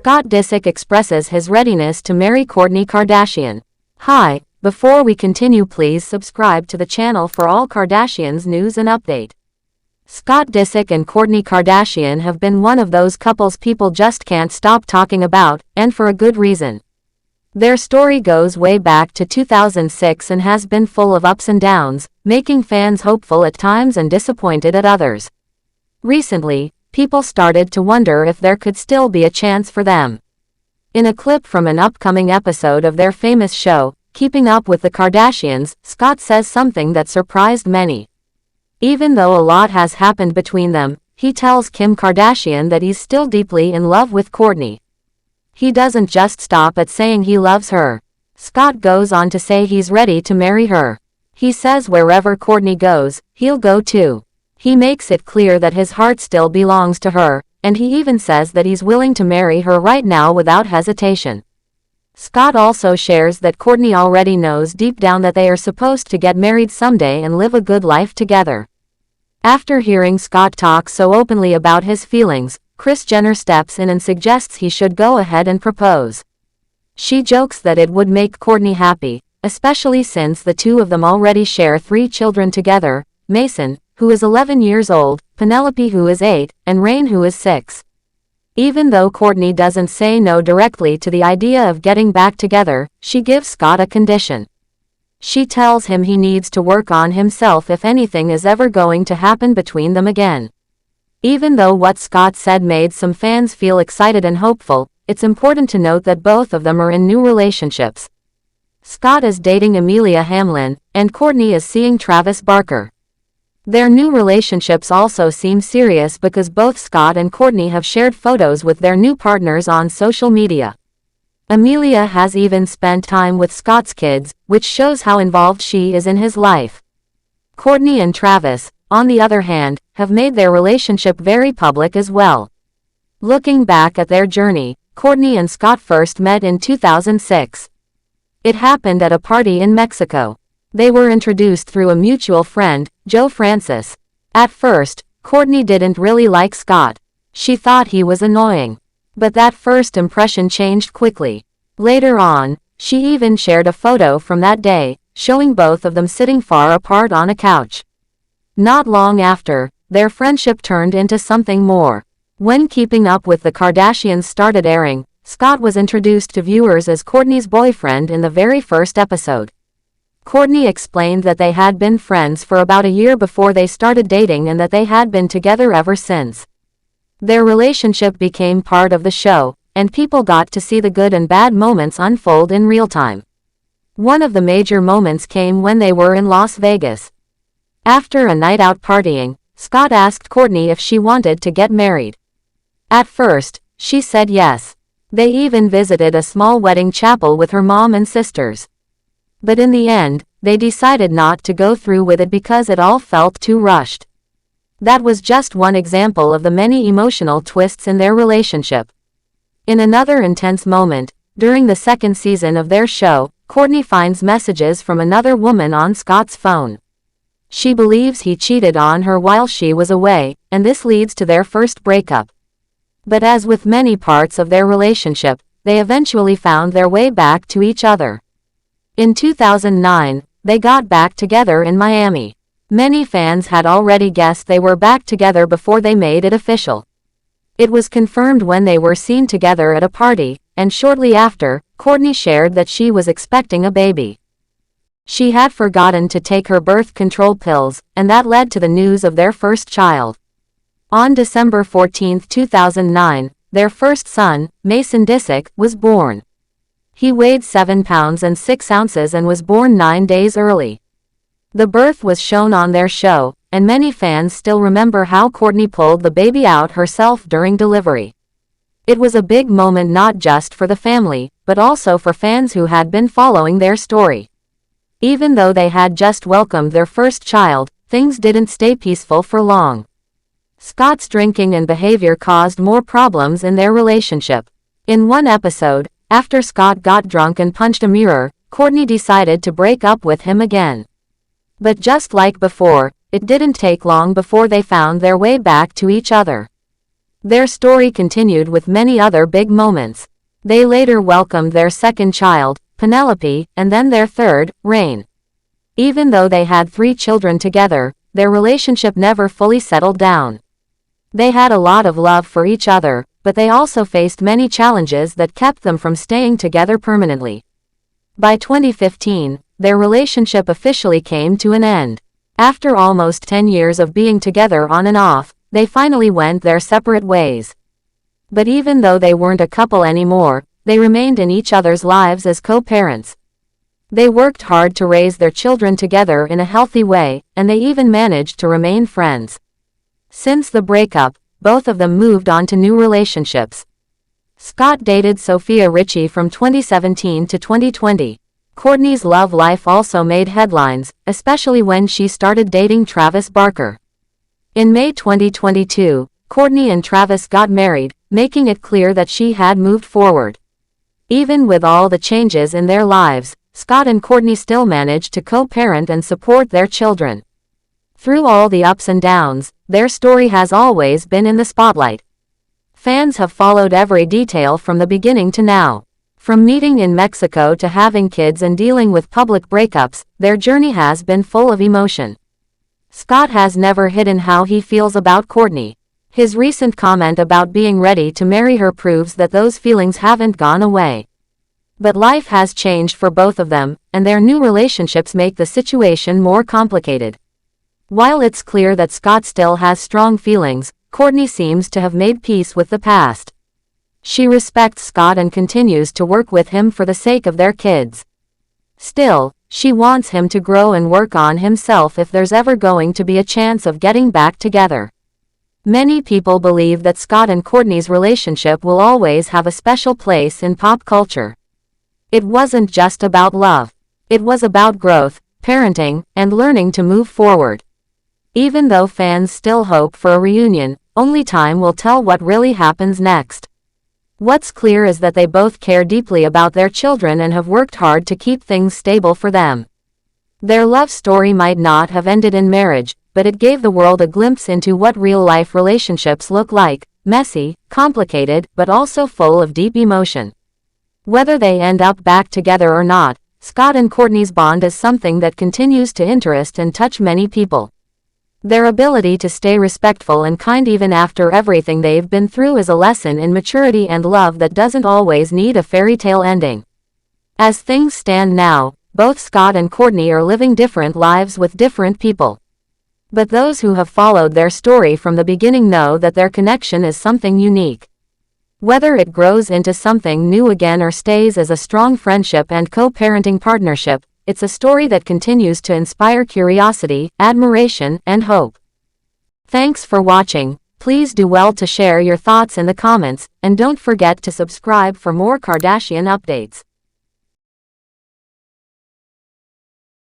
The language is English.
Scott Disick expresses his readiness to marry Kourtney Kardashian. Hi, before we continue, please subscribe to the channel for all Kardashians news and update. Scott Disick and Kourtney Kardashian have been one of those couples people just can't stop talking about, and for a good reason. Their story goes way back to 2006 and has been full of ups and downs, making fans hopeful at times and disappointed at others. Recently, people started to wonder if there could still be a chance for them. In a clip from an upcoming episode of their famous show, Keeping Up with the Kardashians, Scott says something that surprised many. Even though a lot has happened between them, he tells Kim Kardashian that he's still deeply in love with Kourtney. He doesn't just stop at saying he loves her. Scott goes on to say he's ready to marry her. He says wherever Kourtney goes, he'll go too. He makes it clear that his heart still belongs to her, and he even says that he's willing to marry her right now without hesitation. Scott also shares that Kourtney already knows deep down that they are supposed to get married someday and live a good life together. After hearing Scott talk so openly about his feelings, Kris Jenner steps in and suggests he should go ahead and propose. She jokes that it would make Kourtney happy, especially since the two of them already share 3 children together, Mason, who is 11 years old, Penelope, who is 8, and Rain, who is 6. Even though Kourtney doesn't say no directly to the idea of getting back together, she gives Scott a condition. She tells him he needs to work on himself if anything is ever going to happen between them again. Even though what Scott said made some fans feel excited and hopeful, it's important to note that both of them are in new relationships. Scott is dating Amelia Hamlin, and Kourtney is seeing Travis Barker. Their new relationships also seem serious because both Scott and Kourtney have shared photos with their new partners on social media. Amelia has even spent time with Scott's kids, which shows how involved she is in his life. Kourtney and Travis, on the other hand, have made their relationship very public as well. Looking back at their journey, Kourtney and Scott first met in 2006. It happened at a party in Mexico. They were introduced through a mutual friend, Joe Francis. At first, Kourtney didn't really like Scott. She thought he was annoying. But that first impression changed quickly. Later on, she even shared a photo from that day, showing both of them sitting far apart on a couch. Not long after, their friendship turned into something more. When Keeping Up with the Kardashians started airing, Scott was introduced to viewers as Kourtney's boyfriend in the very first episode. Kourtney explained that they had been friends for about a year before they started dating and that they had been together ever since. Their relationship became part of the show, and people got to see the good and bad moments unfold in real time. One of the major moments came when they were in Las Vegas. After a night out partying, Scott asked Kourtney if she wanted to get married. At first, she said yes. They even visited a small wedding chapel with her mom and sisters. But in the end, they decided not to go through with it because it all felt too rushed. That was just one example of the many emotional twists in their relationship. In another intense moment, during the second season of their show, Kourtney finds messages from another woman on Scott's phone. She believes he cheated on her while she was away, and this leads to their first breakup. But as with many parts of their relationship, they eventually found their way back to each other. In 2009, they got back together in Miami. Many fans had already guessed they were back together before they made it official. It was confirmed when they were seen together at a party, and shortly after, Kourtney shared that she was expecting a baby. She had forgotten to take her birth control pills, and that led to the news of their first child. On December 14, 2009, their first son, Mason Disick, was born. He weighed 7 pounds and 6 ounces and was born 9 days early. The birth was shown on their show, and many fans still remember how Kourtney pulled the baby out herself during delivery. It was a big moment not just for the family, but also for fans who had been following their story. Even though they had just welcomed their first child, things didn't stay peaceful for long. Scott's drinking and behavior caused more problems in their relationship. In one episode, after Scott got drunk and punched a mirror, Kourtney decided to break up with him again. But just like before, it didn't take long before they found their way back to each other. Their story continued with many other big moments. They later welcomed their second child, Penelope, and then their third, Rain. Even though they had 3 children together, their relationship never fully settled down. They had a lot of love for each other, but they also faced many challenges that kept them from staying together permanently. By 2015, their relationship officially came to an end. After almost 10 years of being together on and off, they finally went their separate ways. But even though they weren't a couple anymore, they remained in each other's lives as co-parents. They worked hard to raise their children together in a healthy way, and they even managed to remain friends. Since the breakup, both of them moved on to new relationships. Scott dated Sofia Richie from 2017 to 2020. Kourtney's love life also made headlines, especially when she started dating Travis Barker. In May 2022, Kourtney and Travis got married, making it clear that she had moved forward. Even with all the changes in their lives, Scott and Kourtney still managed to co-parent and support their children. Through all the ups and downs, their story has always been in the spotlight. Fans have followed every detail from the beginning to now. From meeting in Mexico to having kids and dealing with public breakups, their journey has been full of emotion. Scott has never hidden how he feels about Kourtney. His recent comment about being ready to marry her proves that those feelings haven't gone away. But life has changed for both of them, and their new relationships make the situation more complicated. While it's clear that Scott still has strong feelings, Kourtney seems to have made peace with the past. She respects Scott and continues to work with him for the sake of their kids. Still, she wants him to grow and work on himself if there's ever going to be a chance of getting back together. Many people believe that Scott and Kourtney's relationship will always have a special place in pop culture. It wasn't just about love. It was about growth, parenting, and learning to move forward. Even though fans still hope for a reunion, only time will tell what really happens next. What's clear is that they both care deeply about their children and have worked hard to keep things stable for them. Their love story might not have ended in marriage, but it gave the world a glimpse into what real-life relationships look like: messy, complicated, but also full of deep emotion. Whether they end up back together or not, Scott and Kourtney's bond is something that continues to interest and touch many people. Their ability to stay respectful and kind even after everything they've been through is a lesson in maturity and love that doesn't always need a fairy tale ending. As things stand now, both Scott and Kourtney are living different lives with different people. But those who have followed their story from the beginning know that their connection is something unique. Whether it grows into something new again or stays as a strong friendship and co-parenting partnership, it's a story that continues to inspire curiosity, admiration, and hope. Thanks for watching. Please do well to share your thoughts in the comments, and don't forget to subscribe for more Kardashian updates.